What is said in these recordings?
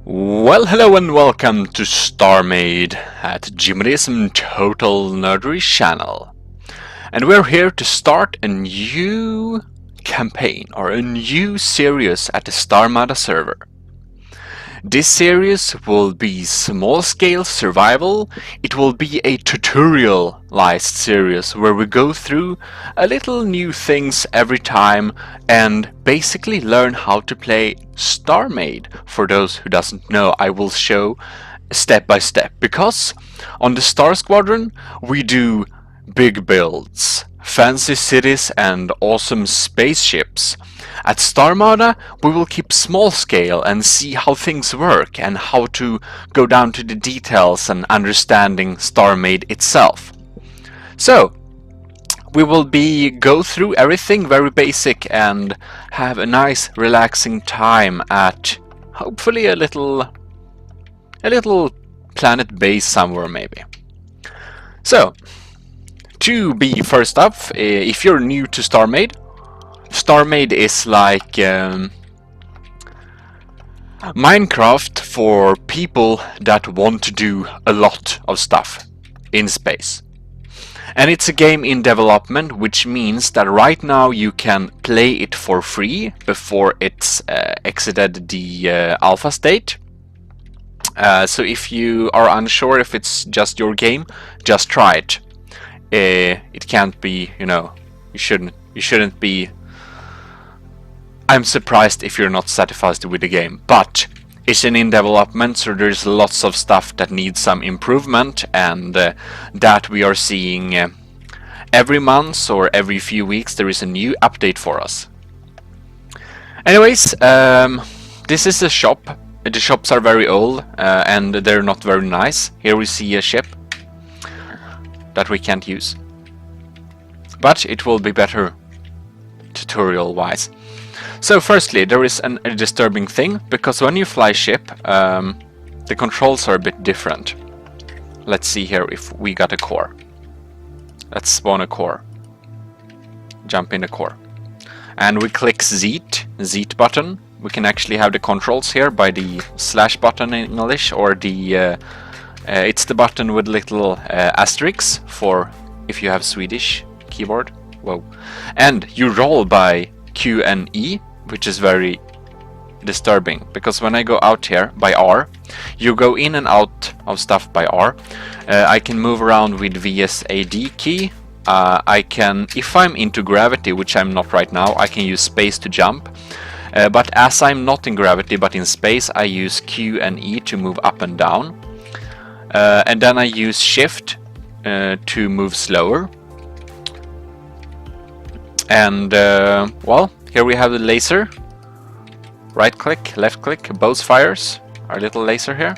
Well, hello and welcome to StarMade at Digimazter Total Nerdery channel. And we're here to start a new campaign or a new series at the Starmada server. This series will be small-scale survival. It will be a tutorialized series where we go through a little new things every time and basically learn how to play StarMade. For those who doesn't know, I will show step by step, because on the Star Squadron we do big builds, fancy cities and awesome spaceships. At Starmada we will keep small scale and see how things work and how to go down to the details and understanding StarMade itself. So we will go through everything very basic and have a nice relaxing time at hopefully a little planet base somewhere maybe. So to be first up, if you're new to StarMade, StarMade is like Minecraft for people that want to do a lot of stuff in space. And it's a game in development, which means that right now you can play it for free before it's exited the alpha state. So if you are unsure if it's just your game, just try it. It can't be, you shouldn't be. I'm surprised if you're not satisfied with the game, but it's in development, so there's lots of stuff that needs some improvement, and that we are seeing every month or every few weeks. There is a new update for us. Anyways, this is a shop. The shops are very old and they're not very nice. Here we see a ship that we can't use, but it will be better tutorial wise. So firstly, there is a disturbing thing, because when you fly ship the controls are a bit different. Let's see here if we got a core. Let's spawn a core, jump in the core, and we click Z button. We can actually have the controls here by the slash button in English, or the it's the button with little asterisks for if you have Swedish keyboard. Whoa. And you roll by Q and E, which is very disturbing, because when I go out here by R, you go in and out of stuff by R. I can move around with VSAD key. I can, if I'm into gravity, which I'm not right now, I can use space to jump. But as I'm not in gravity but in space, I use Q and E to move up and down. And then I use shift to move slower. And well, here we have the laser. Right click, left click, both fires. Our little laser here.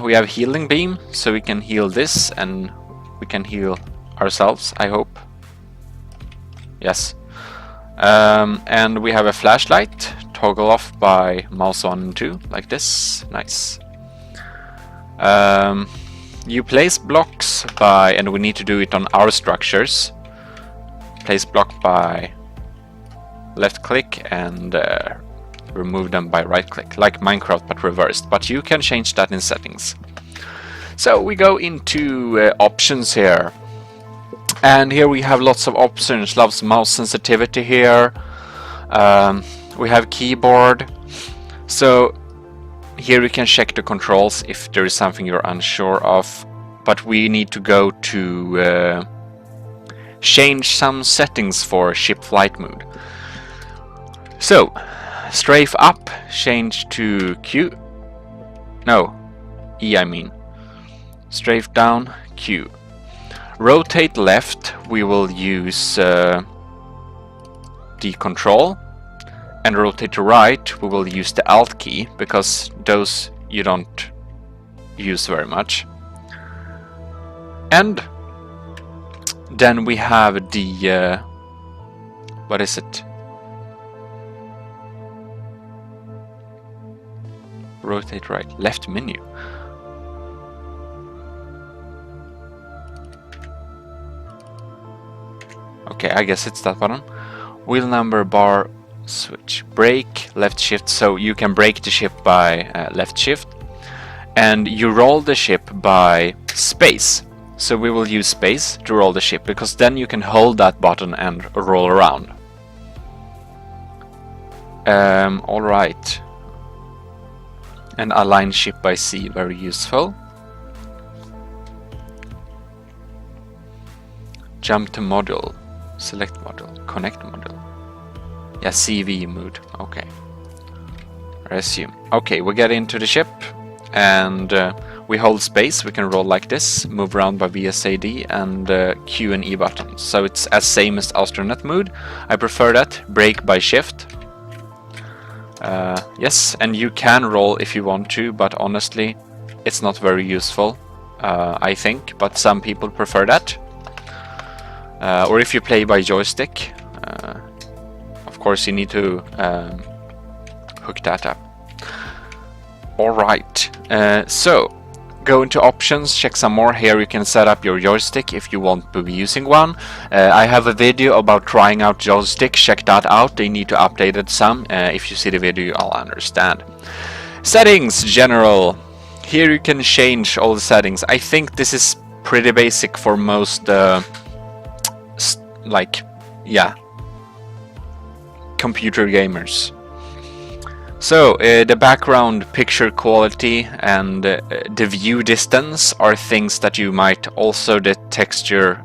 We have healing beam, so we can heal this and we can heal ourselves, I hope. Yes. And we have a flashlight, toggle off by mouse 1 and 2, like this. Nice. You place blocks by, and we need to do it on our structures. Place block by left click and remove them by right click, like Minecraft but reversed, but you can change that in settings. So we go into options here, and here we have lots of options. Loves mouse sensitivity here. We have keyboard, so here you can check the controls if there is something you're unsure of, but we need to go to change some settings for ship flight mode. So strafe up, change to Q. No, E I mean. Strafe down, Q. Rotate left, we will use the control, and rotate to right, we will use the Alt key, because those you don't use very much. And then we have the what is it? Rotate right, left menu. Okay, I guess it's that button. Wheel number bar switch, break, left shift, so you can break the ship by left shift, and you roll the ship by space. So we will use space to roll the ship, because then you can hold that button and roll around. Alright. And align ship by C, very useful. Jump to module, select module, connect module. Yeah, CV mood, okay. Resume. Okay, we get into the ship, and we hold space. We can roll like this, move around by VSAD, and Q and E buttons. So it's as same as astronaut mode. I prefer that. Brake by shift. Yes, and you can roll if you want to, but honestly, it's not very useful, I think. But some people prefer that. Or if you play by joystick, of course you need to hook that up. Alright, so go into options, check some more. Here you can set up your joystick if you want to be using one. I have a video about trying out joystick, check that out. They need to update it some. If you see the video, I'll understand. Settings, general. Here you can change all the settings. I think this is pretty basic for most computer gamers. So the background picture quality and the view distance are things that you might also, the texture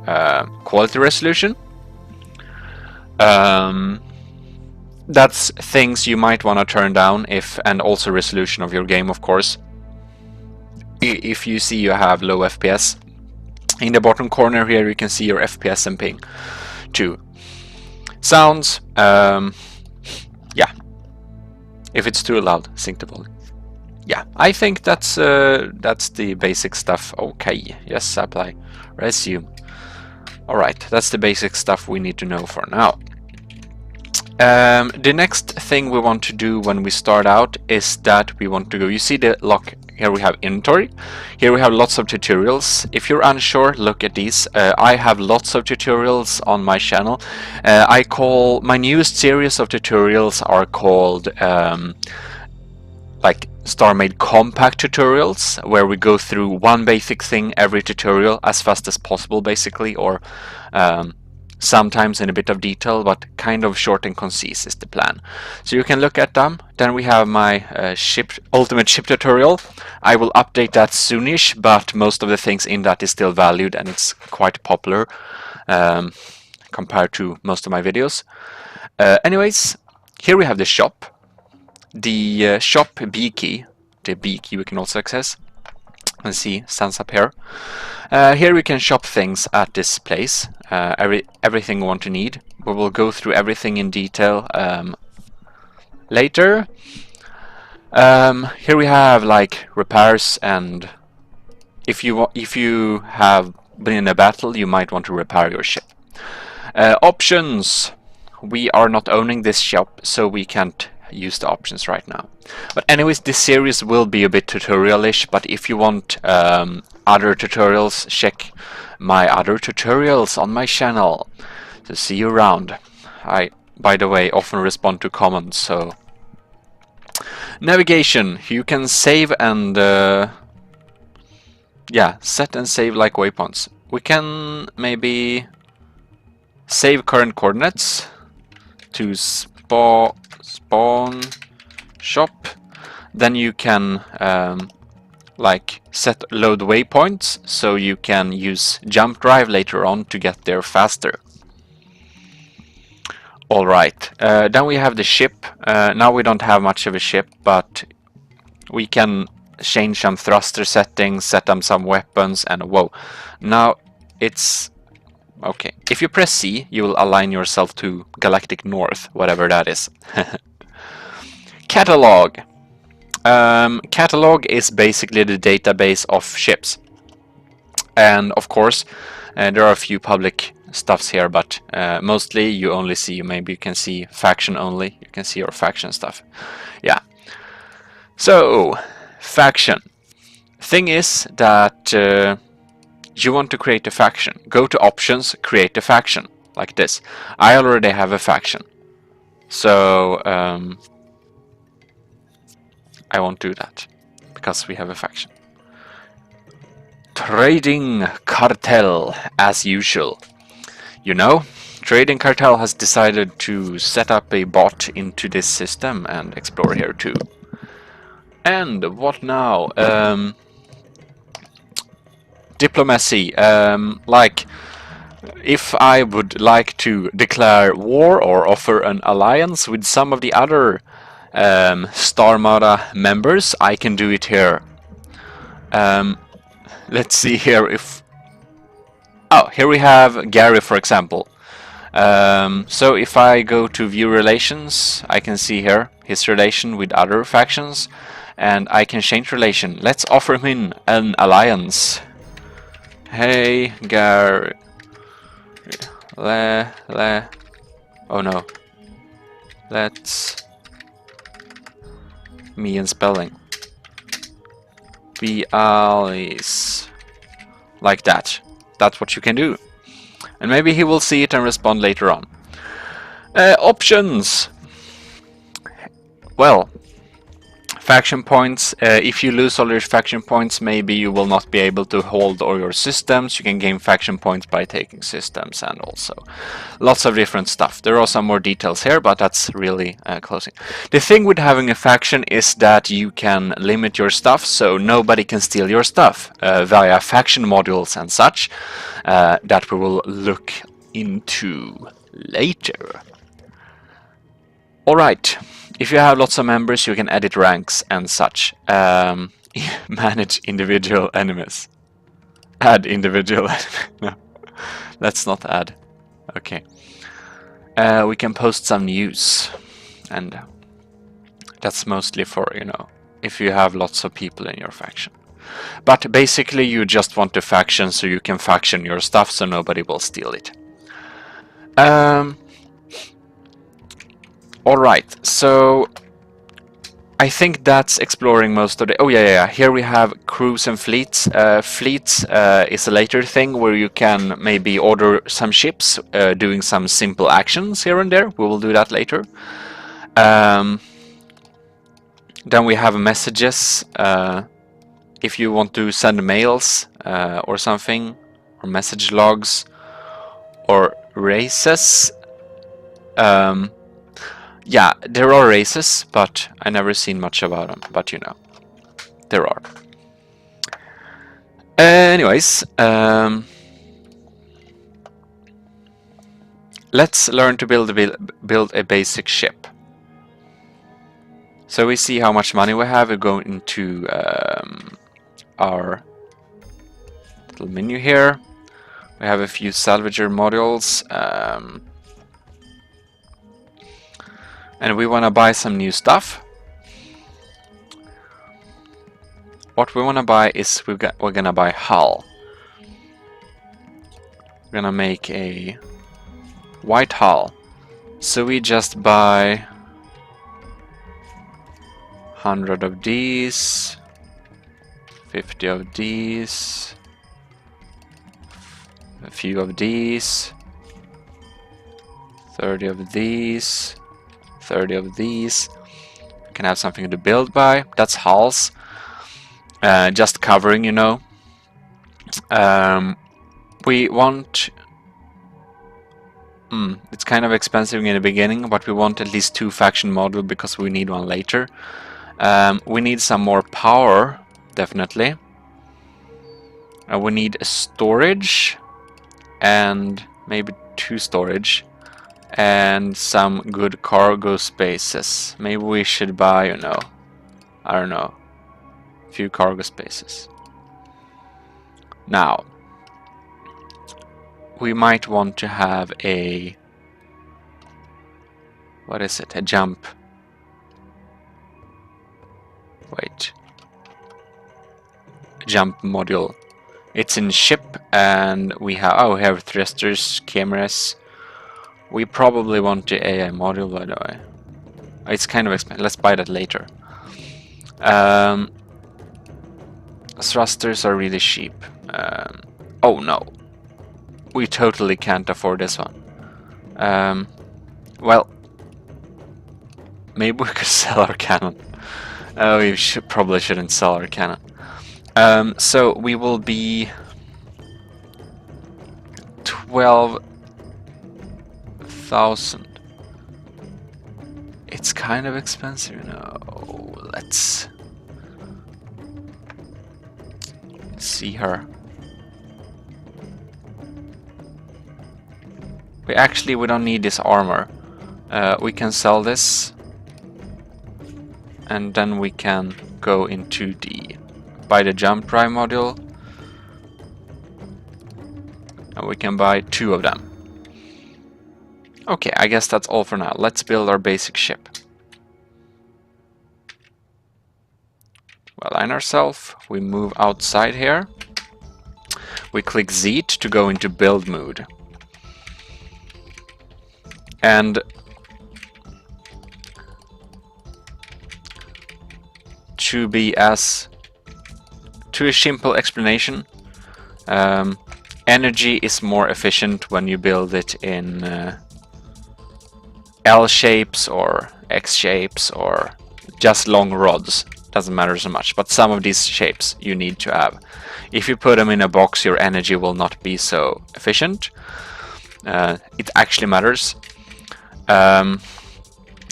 quality resolution. That's things you might want to turn down, and also resolution of your game, of course. If you see you have low FPS. In the bottom corner here you can see your FPS and ping too. Sounds, yeah. If it's too loud, sync the volume. Yeah, I think that's the basic stuff. Okay, yes, apply, resume. Alright, that's the basic stuff we need to know for now. The next thing we want to do when we start out is that we want to go, you see the lock, here we have inventory, here we have lots of tutorials. If you're unsure, look at these. I have lots of tutorials on my channel. I call, my newest series of tutorials are called like StarMade compact tutorials, where we go through one basic thing every tutorial as fast as possible basically, or sometimes in a bit of detail, but kind of short and concise is the plan. So you can look at them. Then we have my ultimate ship tutorial. I will update that soonish, but most of the things in that is still valued and it's quite popular compared to most of my videos. Anyways, here we have the shop. The shop B key, the B key we can also access. And see, stands up here. Here we can shop things at this place. Everything we want to need. We will go through everything in detail later. Here we have like repairs, and if you have been in a battle, you might want to repair your ship. Options. We are not owning this shop, so we can't use the options right now. But anyways, this series will be a bit tutorial-ish, but if you want other tutorials, check my other tutorials on my channel. So see you around. I, by the way, often respond to comments, so... Navigation. You can save and... yeah, set and save like waypoints. We can maybe save current coordinates to spawn shop. Then you can like set load waypoints, so you can use jump drive later on to get there faster. Alright, then we have the ship. Now we don't have much of a ship, but we can change some thruster settings, set up some weapons, and whoa. Now it's okay. If you press C, you will align yourself to Galactic North, whatever that is. Catalog. Catalog is basically the database of ships. And of course, there are a few public stuffs here, but mostly you only see, maybe you can see faction only. You can see your faction stuff. Yeah. So, faction. Thing is that you want to create a faction. Go to options, create a faction, like this. I already have a faction. So I won't do that because we have a faction. Trading Cartel as usual. You know, Trading Cartel has decided to set up a bot into this system and explore here too. And what now? Diplomacy. Like, if I would like to declare war or offer an alliance with some of the other Starmada members, I can do it here. Let's see here if... Oh, here we have Gary, for example. So if I go to view relations, I can see here his relation with other factions, and I can change relation. Let's offer him an alliance. Hey, Gary. Oh no. Let's... Me and spelling. Be allies. Like that. That's what you can do. And maybe he will see it and respond later on. Options. Well, faction points. If you lose all your faction points, maybe you will not be able to hold all your systems. You can gain faction points by taking systems, and also lots of different stuff. There are some more details here, but that's really closing. The thing with having a faction is that you can limit your stuff, so nobody can steal your stuff via faction modules and such, that we will look into later. Alright. If you have lots of members, you can edit ranks and such. Manage individual enemies. Add individual enemies. No, let's not add. Okay. We can post some news. And that's mostly for, you know, if you have lots of people in your faction. But basically you just want a faction so you can faction your stuff so nobody will steal it. Alright, so I think that's exploring most of the... Oh yeah, here we have crews and fleets. Fleets is a later thing where you can maybe order some ships doing some simple actions here and there. We will do that later. Then we have messages. If you want to send mails or something, or message logs, or races. Yeah, there are races, but I never seen much about them. But you know, there are. Anyways, let's learn to build a basic ship. So we see how much money we have. We go into our little menu here. We have a few salvager modules. And we want to buy some new stuff. What we want to buy is we're gonna buy hull. We're gonna make a white hull. So we just buy 100 of these, 50 of these, a few of these, 30 of these, 30 of these. We can have something to build by. That's hulls. Just covering, you know. We want... it's kind of expensive in the beginning, but we want at least 2 faction modules because we need one later. We need some more power, definitely. We need a storage and maybe 2 storage. And some good cargo spaces. Maybe we should buy, you know, I don't know, a few cargo spaces. Now, we might want to have a, what is it, a jump. Wait. A jump module. It's in ship, and we have thrusters, cameras. We probably want the AI module, by the way. It's kind of expensive. Let's buy that later. Thrusters are really cheap. Oh no. We totally can't afford this one. Well, Maybe we could sell our cannon. Oh, we probably shouldn't sell our cannon. So we will be 12,000. It's kind of expensive, you know. Let's see her. We don't need this armor. We can sell this, and then we can go into buy the jump drive module, and we can buy 2 of them. Okay, I guess that's all for now. Let's build our basic ship. We'll align ourselves. We move outside here. We click Z to go into build mode. And to a simple explanation, energy is more efficient when you build it in L shapes or X shapes or just long rods. Doesn't matter so much, but some of these shapes you need to have. If you put them in a box, your energy will not be so efficient. It actually matters.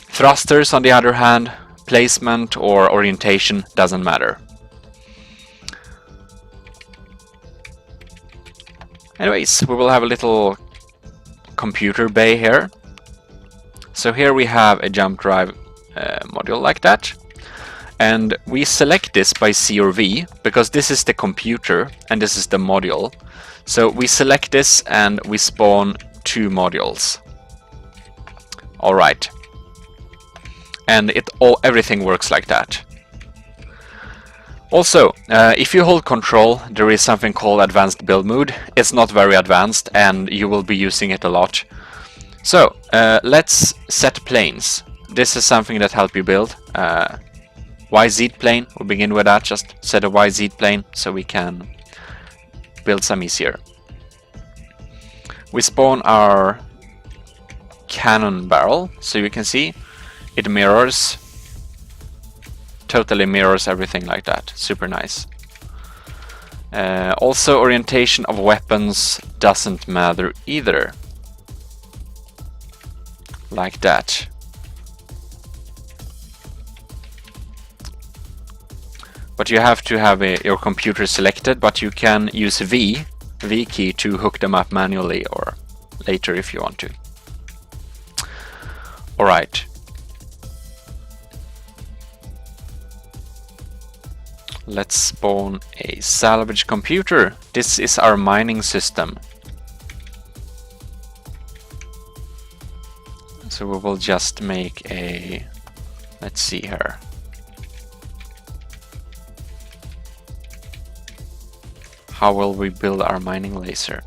Thrusters, on the other hand, placement or orientation doesn't matter. Anyways, we will have a little computer bay here. So here we have a jump drive module like that. And we select this by C or V, because this is the computer and this is the module. So we select this and we spawn 2 modules. Alright. And everything works like that. Also, if you hold control, there is something called advanced build mode. It's not very advanced and you will be using it a lot. So, let's set planes. This is something that helps you build. YZ plane, we'll begin with that. Just set a YZ plane so we can build some easier. We spawn our cannon barrel, so you can see it totally mirrors everything like that. Super nice. Also, orientation of weapons doesn't matter either. Like that. But you have to have your computer selected, but you can use V key to hook them up manually or later if you want to. Alright. Let's spawn a salvage computer. This is our mining system. So we will just make a... Let's see here. How will we build our mining laser?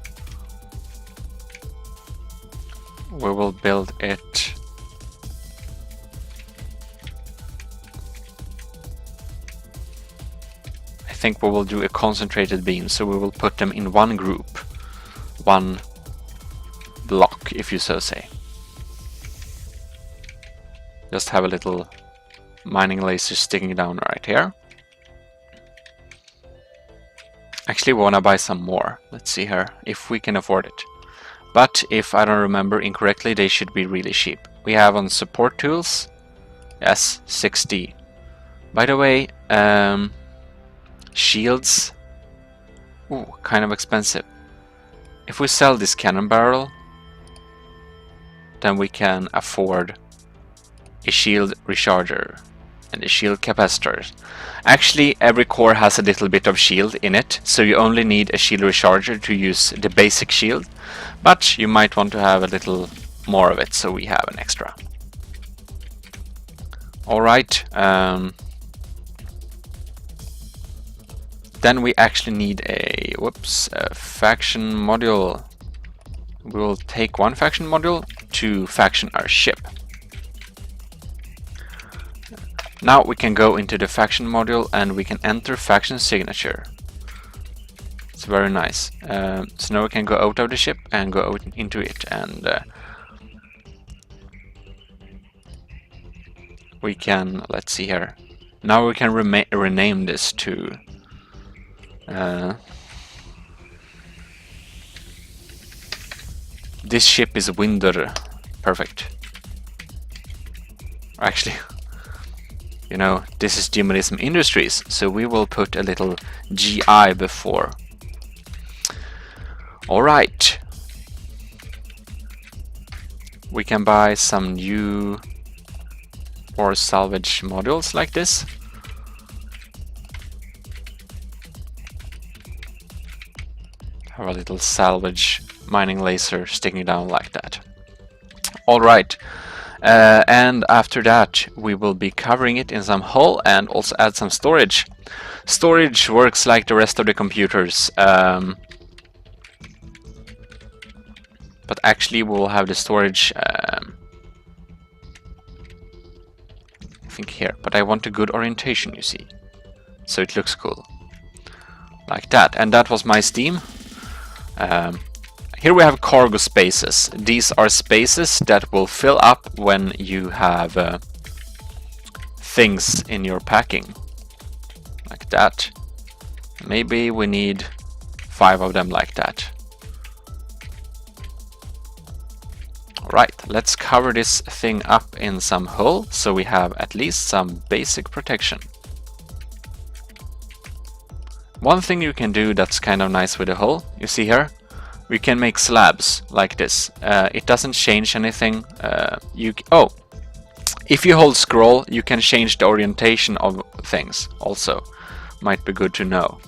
We will build it... I think we will do a concentrated beam, so we will put them in one group. One block, if you so say. Just have a little mining laser sticking down right here. Actually, we want to buy some more. Let's see here, if we can afford it. But if I don't remember incorrectly, they should be really cheap. We have on support tools, yes, 60. By the way, shields, ooh, kind of expensive. If we sell this cannon barrel, then we can afford a shield recharger and a shield capacitor. Actually, every core has a little bit of shield in it, so you only need a shield recharger to use the basic shield, but you might want to have a little more of it, so we have an extra. Alright, then we actually need a faction module. We will take one faction module to faction our ship. Now we can go into the faction module and we can enter faction signature. It's very nice. So now we can go out of the ship and go out into it, and we can, let's see here. Now we can rename this to this ship is Winder. Perfect. Actually, you know, this is Digimazter Industries, so we will put a little GI before. Alright. We can buy some new or salvage modules like this. Have a little salvage mining laser sticking down like that. Alright. And after that we will be covering it in some hull and also add some storage. Storage works like the rest of the computers, but actually we will have the storage I think here, but I want a good orientation, you see, so it looks cool like that. And that was my Steam. Here we have cargo spaces. These are spaces that will fill up when you have things in your packing. Like that. Maybe we need 5 of them like that. Alright, let's cover this thing up in some hull so we have at least some basic protection. One thing you can do that's kind of nice with the hull, you see here? We can make slabs like this. It doesn't change anything. If you hold scroll, you can change the orientation of things also. Might be good to know.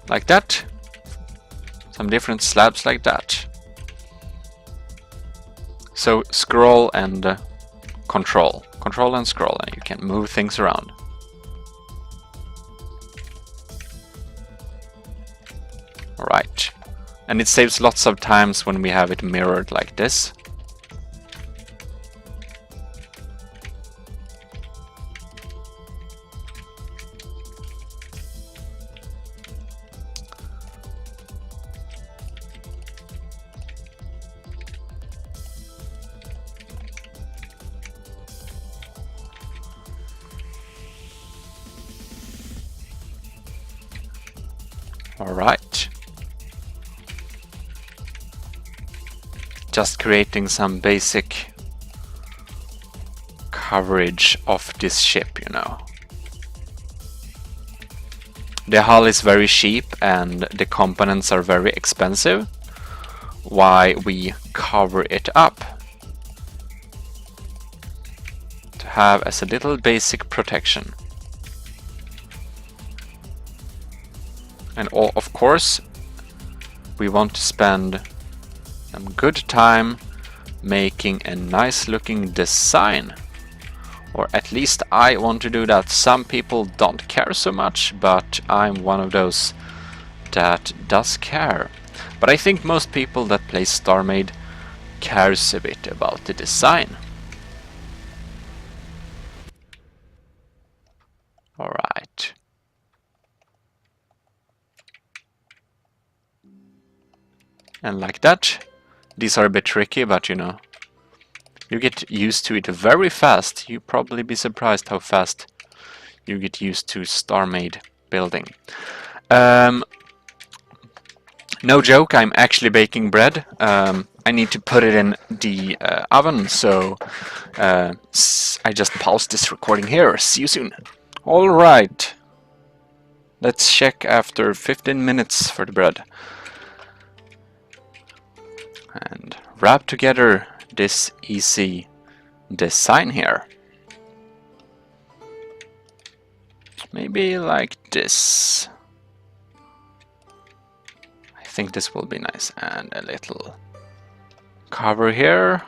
Like that. Some different slabs like that. So scroll and control. Control and scroll, and you can move things around. Alright. And it saves lots of times when we have it mirrored like this. Alright. Just creating some basic coverage of this ship, you know. The hull is very cheap and the components are very expensive. Why we cover it up? To have as a little basic protection. And of course, we want to spend some good time making a nice looking design. Or at least I want to do that. Some people don't care so much, but I'm one of those that does care. But I think most people that play StarMade cares a bit about the design. Alright. And like that. These are a bit tricky, but you know, you get used to it very fast. You'd probably be surprised how fast you get used to StarMade building. No joke, I'm actually baking bread. I need to put it in the oven, so I just paused this recording here. See you soon. Alright. Let's check after 15 minutes for the bread. And wrap together this easy design here. Maybe like this. I think this will be nice. And a little cover here.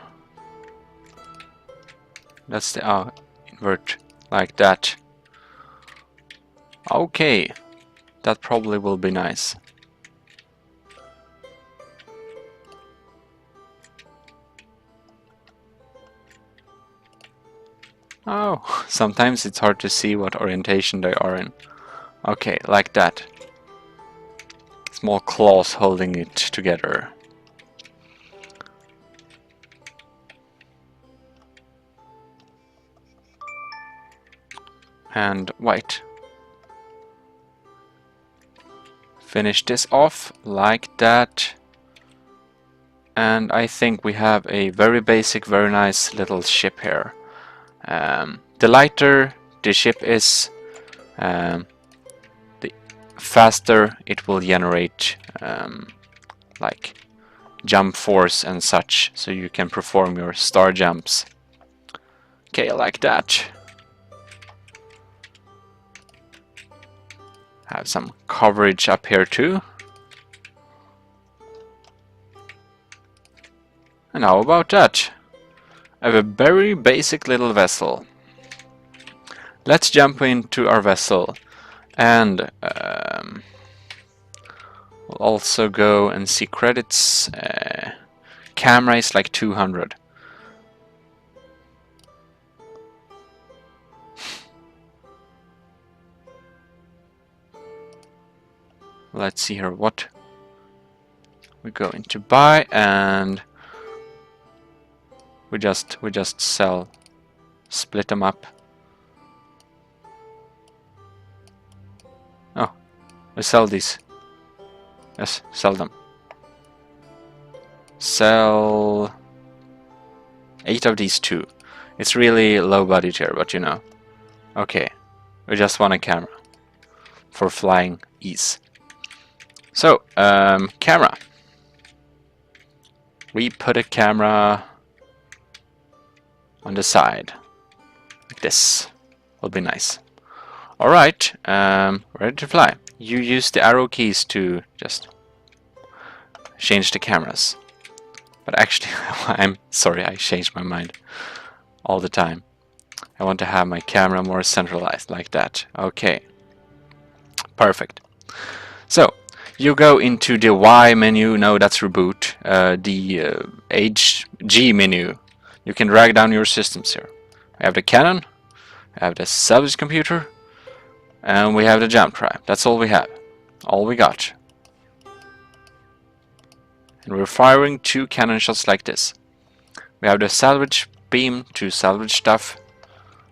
That's the invert like that. Okay, that probably will be nice. Oh, sometimes it's hard to see what orientation they are in. Okay, like that. Small claws holding it together. and white. Finish this off like that. And I think we have a very basic, very nice little ship here. The lighter the ship is, the faster it will generate like jump force and such, so you can perform your star jumps. Okay, like that. Have some coverage up here too. And how about that? I have a very basic little vessel. Let's jump into our vessel and we'll also go and see credits. Camera is like 200. Let's see here what we're going to buy, and we just sell, split them up. Oh, we sell these. Yes, sell them. Sell 8 of these too. It's really low budget here, but you know. Okay, we just want a camera for flying ease. So, camera. We put a camera on the side, like this. Will be nice. Alright, ready to fly. You use the arrow keys to just change the cameras. But actually, I'm sorry, I changed my mind all the time. I want to have my camera more centralized, like that. Okay. Perfect. So, you go into the Y menu, no, that's reboot. The G menu. You can drag down your systems here. We have the cannon, we have the salvage computer, and we have the jump drive. That's all we have. All we got. And we're firing 2 cannon shots like this. We have the salvage beam to salvage stuff.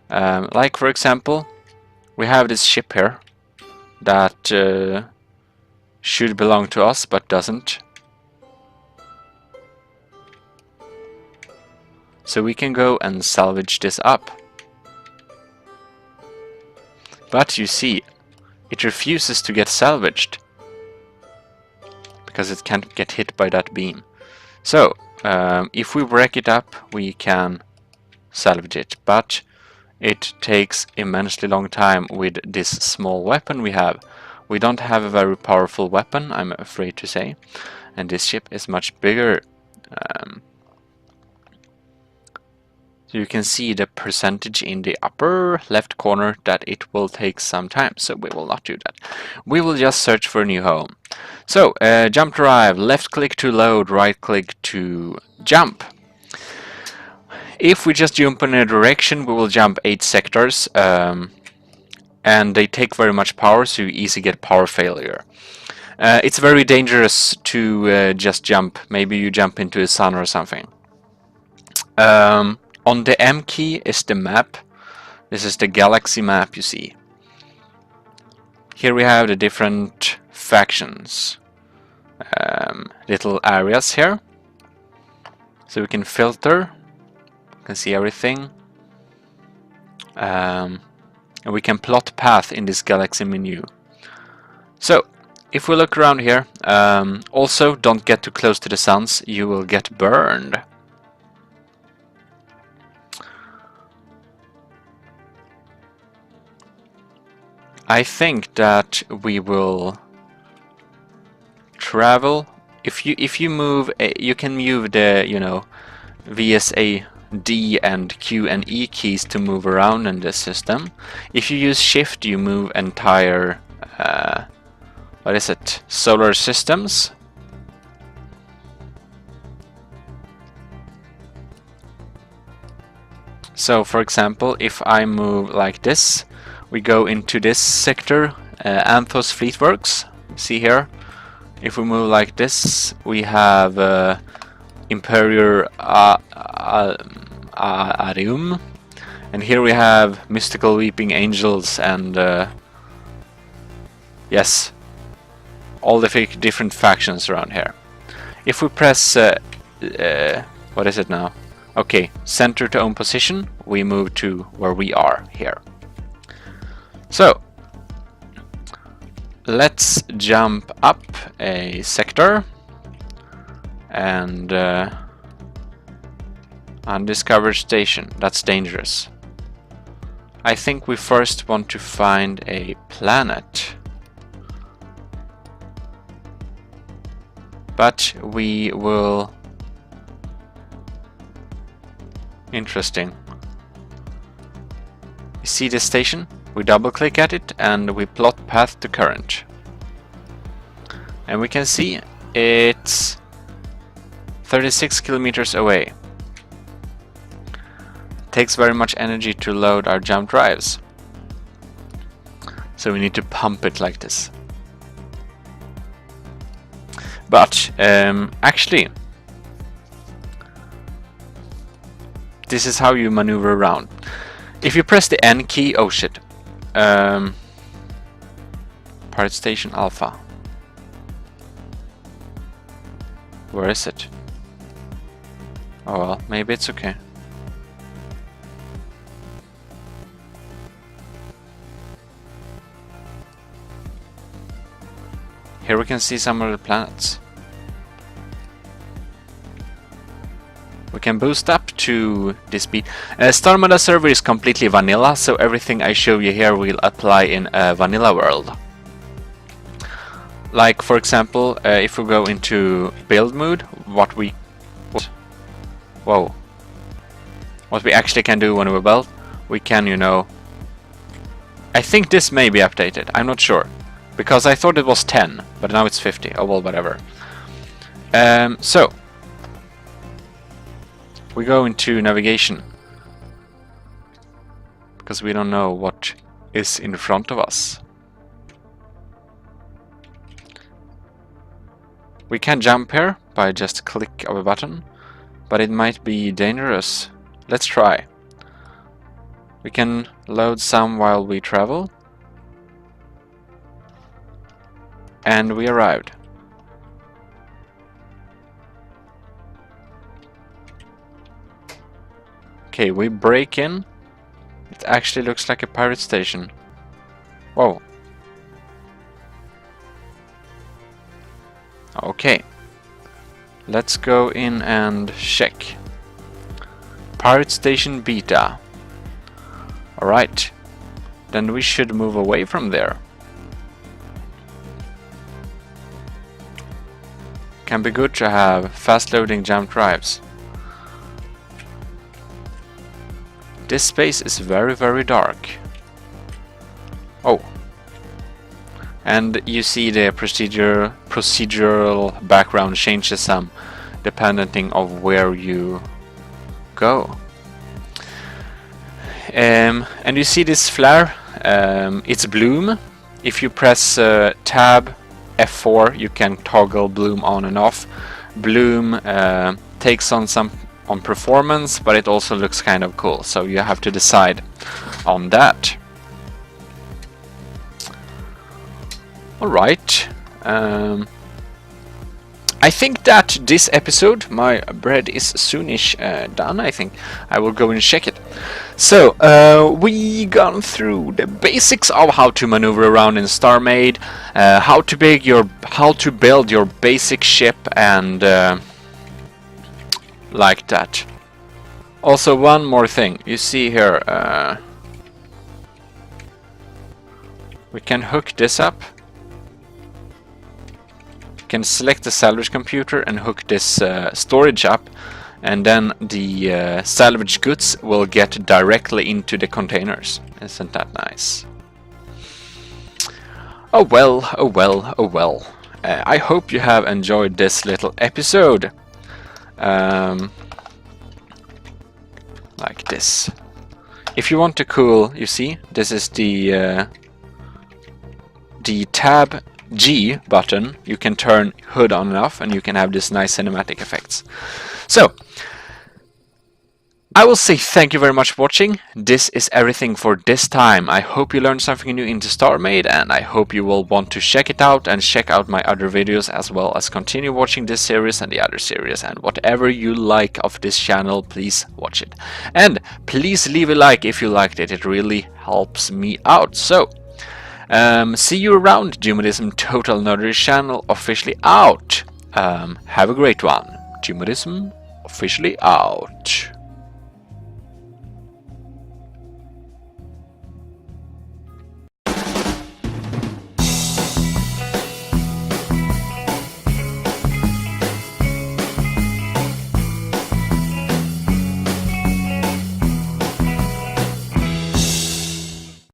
Like for example, we have this ship here that should belong to us but doesn't. So we can go and salvage this up. But you see, it refuses to get salvaged because it can't get hit by that beam. So if we break it up, we can salvage it, but it takes immensely long time with this small weapon we have. We don't have a very powerful weapon, I'm afraid to say, and this ship is much bigger. So you can see the percentage in the upper left corner that it will take some time, so we will not do that. We will just search for a new home. So, jump drive, left click to load, right click to jump. If we just jump in a direction, we will jump 8 sectors. And they take very much power, so you easily get power failure. It's very dangerous to just jump. Maybe you jump into a sun or something. On the M key is the map. This is the galaxy map you see. Here we have the different factions. Little areas here. So we can filter. You can see everything. And we can plot path in this galaxy menu. So, if we look around here, also don't get too close to the suns, you will get burned. I think that we will travel. If you move, you can move the, you know, VSA D and Q and E keys to move around in this system. If you use shift, you move entire what is it? Solar systems. So for example, if I move like this, we go into this sector, Anthos Fleetworks. See here, if we move like this, we have Imperial Arium, And here we have mystical weeping angels and yes, all the different factions around here. If we press what is it now? Okay, center to own position, we move to where we are here. So let's jump up a sector and undiscovered station. That's dangerous. I think we first want to find a planet. But we will... Interesting. You see this station? We double click at it and we plot path to current. And we can see it's 36 kilometers away. Takes very much energy to load our jump drives. So we need to pump it like this. But actually, this is how you maneuver around. If you press the N key, oh shit. Pirate Station Alpha. Where is it? Oh well, maybe it's okay. Here we can see some of the planets. We can boost up to this speed. Starmada server is completely vanilla, so everything I show you here will apply in a vanilla world. Like for example, if we go into build mode, what we actually can do when we build, we can, you know, I think this may be updated, I'm not sure, because I thought it was 10, but now it's 50. Oh well, whatever. So we go into navigation because we don't know what is in front of us. We can jump here by just click of a button, but it might be dangerous. Let's try. We can load some while we travel. And we arrived. Okay, we break in. It actually looks like a pirate station. Whoa. Okay. Let's go in and check. Pirate Station Beta. Alright. Then we should move away from there. Can be good to have fast loading jump drives. This space is very, very dark. Oh. And you see the procedural background changes some depending of where you go. And you see this flare, it's bloom. If you press tab F4 you can toggle bloom on and off. Bloom takes on some performance, but it also looks kind of cool, so you have to decide on that. Alright, I think that this episode, my bread is soonish done. I think I will go and check it. So, we gone through the basics of how to maneuver around in StarMade, how to build your basic ship, and like that. Also, one more thing. You see here, we can hook this up. Can select the salvage computer and hook this storage up, and then the salvage goods will get directly into the containers. Isn't that nice? Oh well, oh well, oh well. I hope you have enjoyed this little episode. Like this. If you want to cool, you see, this is the tab G button. You can turn hood on and off, and you can have this nice cinematic effects. So I will say thank you very much for watching. This is everything for this time. I hope you learned something new into StarMade, and I hope you will want to check it out and check out my other videos, as well as continue watching this series and the other series, and whatever you like of this channel, please watch it. And please leave a like if you liked it, it really helps me out. So, see you around. Digimazter Total Nerdery channel officially out. Have a great one. Digimazter officially out.